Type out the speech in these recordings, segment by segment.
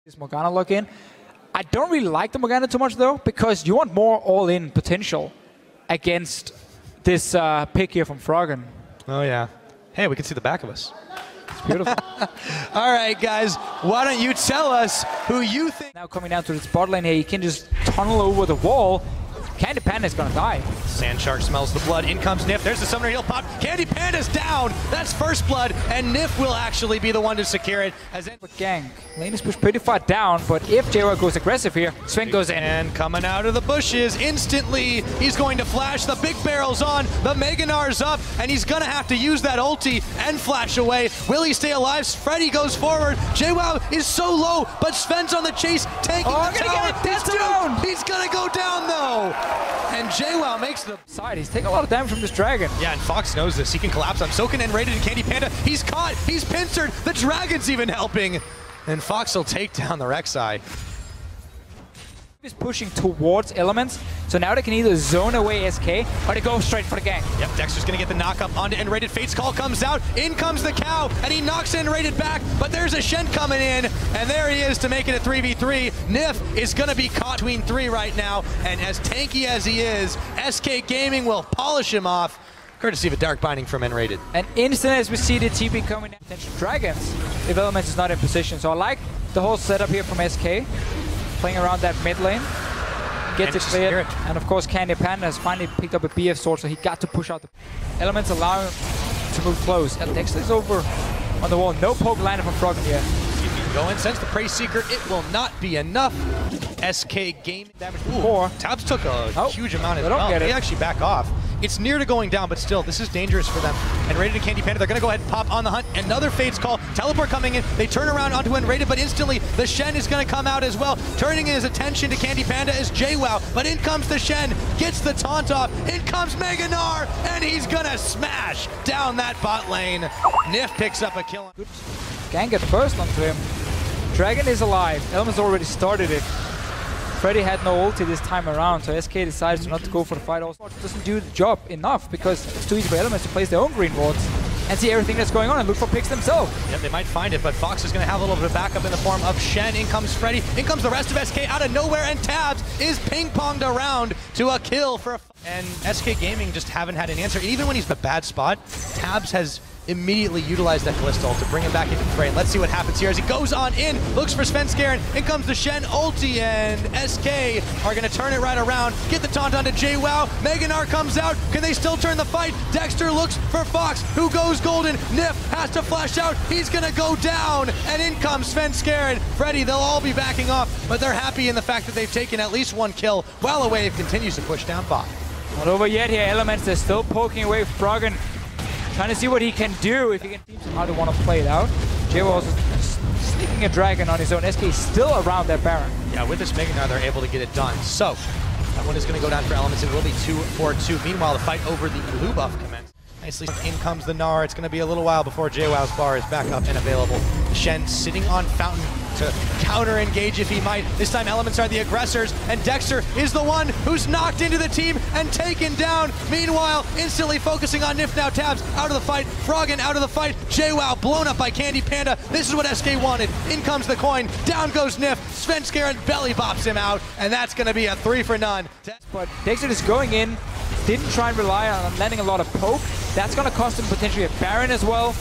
This Morgana lock in. I don't really like the Morgana too much though, because you want more all-in potential against this pick here from Froggen. Oh yeah. Hey, we can see the back of us. It's beautiful. All right, guys, why don't you tell us who you think... Now coming down to the spot lane here, you can just tunnel over the wall. Candy Panda's gonna die. Sandshark smells the blood. In comes Nif. There's the Summoner Heal pop. Candy Panda's down. That's first blood, and Nif will actually be the one to secure it. But gang, lane is pushed pretty far down, but if JWoww goes aggressive here, Swing goes in. And coming out of the bushes instantly, he's going to flash. The big barrel's on. The Meganar's up, and he's gonna have to use that ulti and flash away. Will he stay alive? Freddy goes forward. JWoww is so low, but Sven's on the chase, taking the tower. He's gonna go down though. And JWoww makes the side. He's taking a lot of damage from this dragon. Yeah, and Fox knows this. He can collapse on Soken and Rated and Candy Panda. He's caught. He's pincered. The dragon's even helping. And Fox will take down the Rek'Sai. He's pushing towards elements, so now they can either zone away SK or they go straight for the gang. Yep, Dexter's gonna get the knock up onto Enrated. Fate's Call comes out, in comes the cow, and he knocks Enrated back, but there's a Shen coming in, and there he is to make it a 3v3. Nif is gonna be caught between three right now, and as tanky as he is, SK Gaming will polish him off, courtesy of a Dark Binding from Enrated. And instant as we see the TP coming down, potential dragons, if Elements is not in position. So I like the whole setup here from SK. Playing around that mid lane, gets it cleared, and of course Candy Panda has finally picked up a BF sword, so he got to push out the elements, allowing him to move close. And Dexter is over on the wall, no poke landed from Froggen yet. Go in, sense the Prey Seeker, it will not be enough. SK Gaming damage before. Tabs took a huge amount as well. They actually back off. It's near to going down, but still, this is dangerous for them. And Rated and Candy Panda, they're gonna go ahead and pop on the hunt. Another Fate's Call, teleport coming in. They turn around onto Enrated, but instantly the Shen is gonna come out as well. Turning his attention to Candy Panda is JWoww, but in comes the Shen, gets the taunt off. In comes Meganar, and he's gonna smash down that bot lane. Nif picks up a kill. Good gang at first onto him. Dragon is alive. Elements already started it. Freddy had no ulti this time around, so SK decides not to go for the fight. Also doesn't do the job enough because it's too easy for Elements to place their own green wards and see everything that's going on and look for picks themselves. Yep, they might find it, but Fox is going to have a little bit of backup in the form of Shen. In comes Freddy, in comes the rest of SK out of nowhere, and Tabs is ping-ponged around to a kill for a... And SK Gaming just haven't had an answer. Even when he's in a bad spot, Tabs has immediately utilized that Callisto to bring him back into the fray. Let's see what happens here as he goes on in, looks for Svenskeren, in comes the Shen ulti, and SK are going to turn it right around, get the taunt onto JWoww, Meganar comes out, can they still turn the fight? Dexter looks for Fox, who goes golden, Nif has to flash out, he's going to go down, and in comes Svenskeren. Freddy, they'll all be backing off, but they're happy in the fact that they've taken at least one kill, while a wave continues to push down bot. Not over yet here, Elements, they're still poking away Froggen. Trying to see what he can do, if he can teach him how to want to play it out. JWoww also sneaking a dragon on his own. SK is still around that Baron. Yeah, with this Meganar, they're able to get it done. So, that one is going to go down for Elements. It will be 2-4-2. Meanwhile, the fight over the blue buff commences. Nicely, in comes the Gnar. It's going to be a little while before JWoww's bar is back up and available. Shen sitting on Fountain to counter-engage if he might. This time Elements are the aggressors, and Dexter is the one who's knocked into the team and taken down. Meanwhile, instantly focusing on Nif now. Tabs out of the fight, Froggen out of the fight, JWoww blown up by Candy Panda. This is what SK wanted. In comes the coin, down goes Nif, Svenskeren belly bops him out, and that's going to be a 3 for none. But Dexter is going in, didn't try and rely on landing a lot of poke. That's going to cost him potentially a Baron as well.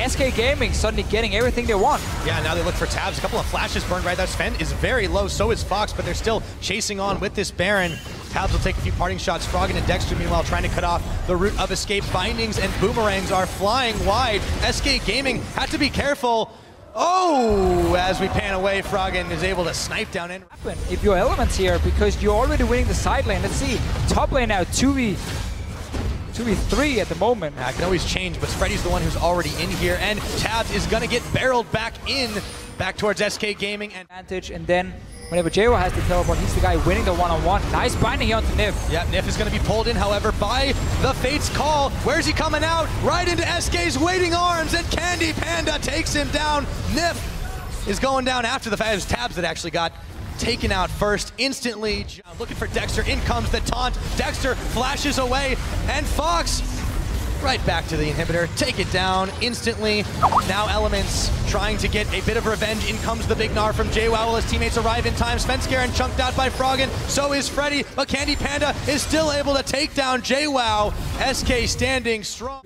SK Gaming suddenly getting everything they want. Yeah, now they look for Tabs. A couple of flashes burned right there. Sven is very low, so is Fox, but they're still chasing on with this Baron. Tabs will take a few parting shots. Froggen and Dexter, meanwhile, trying to cut off the route of escape. Bindings and boomerangs are flying wide. SK Gaming had to be careful. Oh, as we pan away, Froggen is able to snipe down in. If you're Elements here, because you're already winning the side lane. Let's see, top lane now, 2v3 at the moment. Yeah, it can always change, but Freddy's the one who's already in here, and Tabs is going to get barreled back towards SK Gaming. Advantage, and then whenever JWoww has the teleport, he's the guy winning the one-on-one. Nice binding here onto Nif. Yeah, Nif is going to be pulled in, however, by the Fate's Call. Where's he coming out? Right into SK's waiting arms, and Candy Panda takes him down. Nif is going down after the fact. It was Tabs that actually got taken out first instantly. Looking for Dexter. In comes the taunt. Dexter flashes away, and Fox right back to the inhibitor, take it down instantly. Now Elements trying to get a bit of revenge. In comes the big gnar from JWoww while his teammates arrive in time. Svenskeren chunked out by Froggen, so is Freddy, but Candy Panda is still able to take down JWoww. SK standing strong.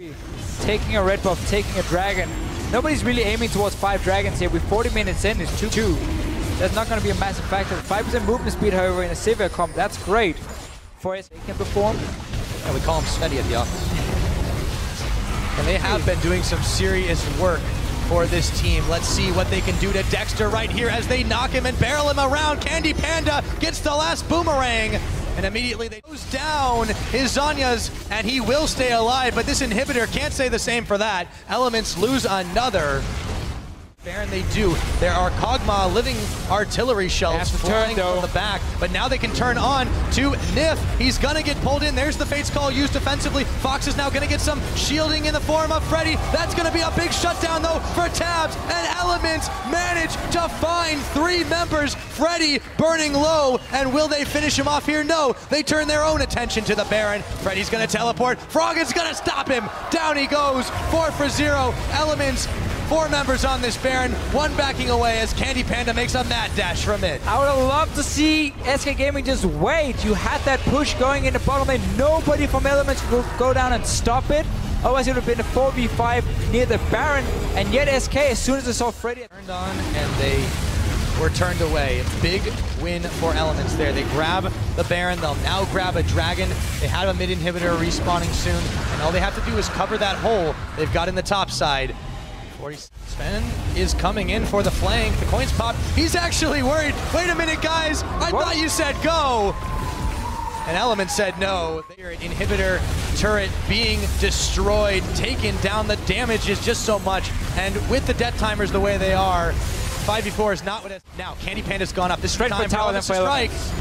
Taking a red buff, taking a dragon. Nobody's really aiming towards 5 dragons here. With 40 minutes in, it's 2-2. That's not going to be a massive factor. 5% movement speed, however, in a severe comp, that's great. For SK can perform. And we call him Svetty at the office. And they have been doing some serious work for this team. Let's see what they can do to Dexter right here as they knock him and barrel him around. Candy Panda gets the last boomerang, and immediately they goes down his Zanya's, and he will stay alive, but this inhibitor can't say the same for that. Elements lose another. Baron they do. There are Kog'Maw living artillery shells flying from the back, but now they can turn on to Nif. He's gonna get pulled in. There's the Fate's Call used defensively. Fox is now gonna get some shielding in the form of Freddy. That's gonna be a big shutdown though for Tabs, and Elements manage to find 3 members. Freddy burning low, and will they finish him off here? No, they turn their own attention to the Baron. Freddy's gonna teleport. Froggen's gonna stop him. Down he goes, 4 for 0. Elements 4 members on this Baron, 1 backing away as Candy Panda makes a mad dash from it. I would have loved to see SK Gaming just wait. You had that push going in the bottom lane. Nobody from Elements could go down and stop it. Otherwise it would have been a 4v5 near the Baron. And yet SK, as soon as they saw Freddy, turned on and they were turned away. Big win for Elements there. They grab the Baron. They'll now grab a Dragon. They have a mid inhibitor respawning soon. And all they have to do is cover that hole they've got in the top side. Sven is coming in for the flank. The coins pop. He's actually worried. Wait a minute, guys. I thought you said go. And Element said no. Their inhibitor turret being destroyed, taken down. The damage is just so much. And with the death timers the way they are, 5v4 is not what it's now. Candy Panda's gone up. This is time for strikes.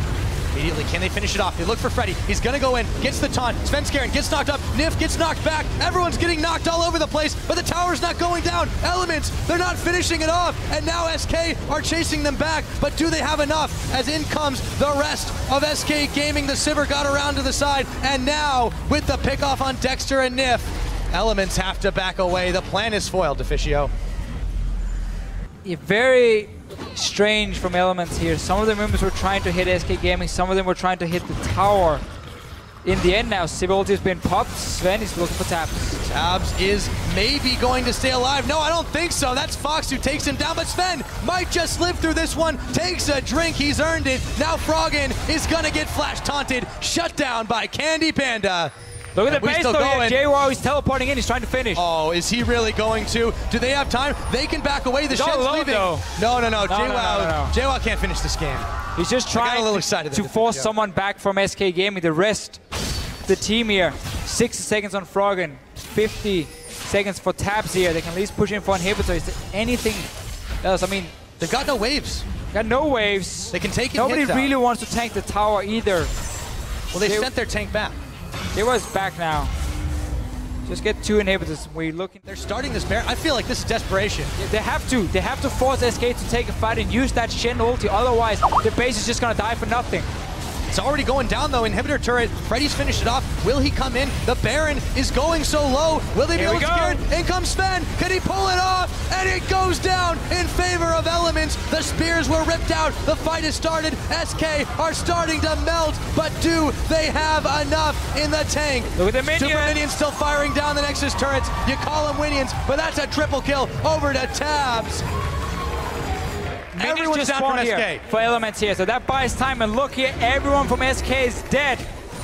Immediately, can they finish it off? They look for Freddy. He's gonna go in, gets the taunt. Svenskeren gets knocked up. Nif gets knocked back. Everyone's getting knocked all over the place, but the tower's not going down. Elements, they're not finishing it off. And now SK are chasing them back, but do they have enough? As in comes the rest of SK Gaming. The Sivir got around to the side, and now with the pickoff on Dexter and Nif, Elements have to back away. The plan is foiled, Deficio. Very strange from Elements here. Some of the members were trying to hit SK Gaming, some of them were trying to hit the tower. In the end now, Sivir ulti has been popped. Sven is looking for Tabs. Tabs is maybe going to stay alive. No, I don't think so. That's Fox who takes him down, but Sven might just live through this one. Takes a drink, he's earned it. Now Froggen is gonna get flash taunted, shut down by Candy Panda. Look at the base though here. JWoww is teleporting in, he's trying to finish. Oh, is he really going to? Do they have time? They can back away. The Shen's leaving. No. JWoww can't finish this game. He's just trying to force someone back from SK Gaming. The rest, the team here, 60 seconds on Froggen, 50 seconds for Tabs here. They can at least push in for inhibitor. Is there anything else? I mean, they've got no waves. Got no waves. They can take it. Nobody really wants to tank the tower either. Well, they sent their tank back. It was back now. Just get 2 inhibitors. We're looking. They're starting this Baron. I feel like this is desperation. Yeah, they have to. They have to force SK to take a fight and use that Shen ulti. Otherwise, the base is just gonna die for nothing. It's already going down though. Inhibitor turret. Freddy's finished it off. Will he come in? The Baron is going so low. Will they be able to secure it? In comes Sven. Can he pull it off? And it goes down in favor of Elements. The spears were ripped out. The fight has started. SK are starting to melt, but do they have enough in the tank? Look at the minion. Super minions still firing down the Nexus turrets. You call them minions, but that's a triple kill over to Tabs. Everyone's down from SK for Elements here, so that buys time. And look here, everyone from SK is dead.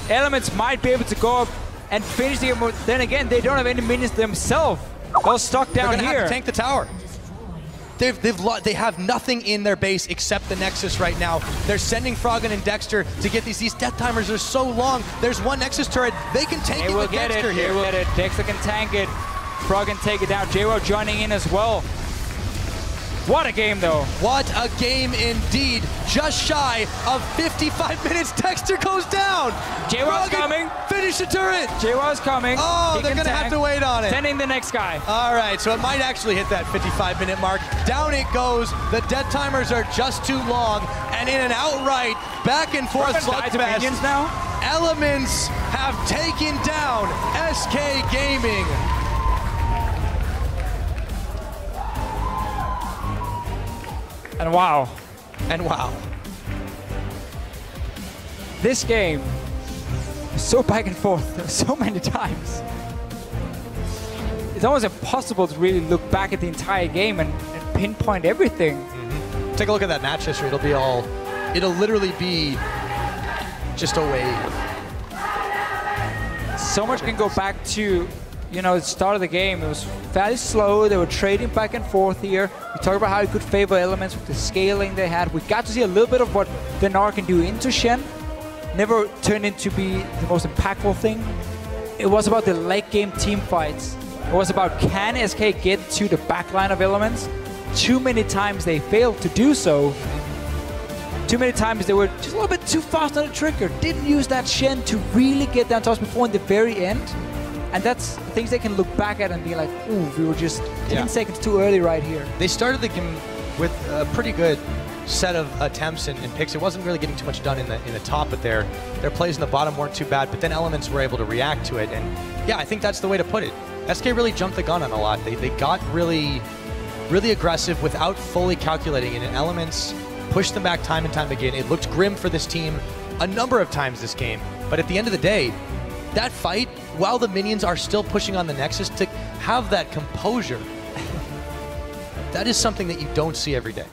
Elements might be able to go up and finish the game. Then again, they don't have any minions themselves. They're stuck down here. They're gonna have to tank the tower. They have nothing in their base except the Nexus right now. They're sending Froggen and Dexter to get these death timers are so long. There's one Nexus turret. They can tank it with Dexter here. They will get it. Dexter can tank it. Froggen take it down. JWoww joining in as well. What a game, though. What a game indeed. Just shy of 55 minutes. Dexter goes down. JWoww's coming. Finish the turret. JWoww's coming. Oh, they're going to have to wait on it. Sending the next guy. All right, so it might actually hit that 55-minute mark. Down it goes. The death timers are just too long. And in an outright back and forth slugfest, now? Elements have have taken down SK Gaming. And wow. And wow. This game is so back and forth so many times. It's almost impossible to really look back at the entire game and pinpoint everything. Mm-hmm. Take a look at that match history. It'll literally be just a wave. So much can go back to, you know, the start of the game. It was fairly slow. They were trading back and forth here. We talked about how it could favor Elements with the scaling they had. We got to see a little bit of what the Gnar can do into Shen. Never turned into be the most impactful thing. It was about the late game team fights. It was about, can SK get to the backline of Elements? Too many times they failed to do so. Too many times they were just a little bit too fast on the trigger. Didn't use that Shen to really get down to us before in the very end. And that's things they can look back at and be like, ooh, we were just 10 seconds too early right here. They started the game with a pretty good set of attempts and picks. It wasn't really getting too much done in the top, but their plays in the bottom weren't too bad. But then Elements were able to react to it. And yeah, I think that's the way to put it. SK really jumped the gun on a lot. They got really aggressive without fully calculating it. And Elements pushed them back time and time again. It looked grim for this team a number of times this game. But at the end of the day, that fight, while the minions are still pushing on the Nexus, to have that composure, that is something that you don't see every day.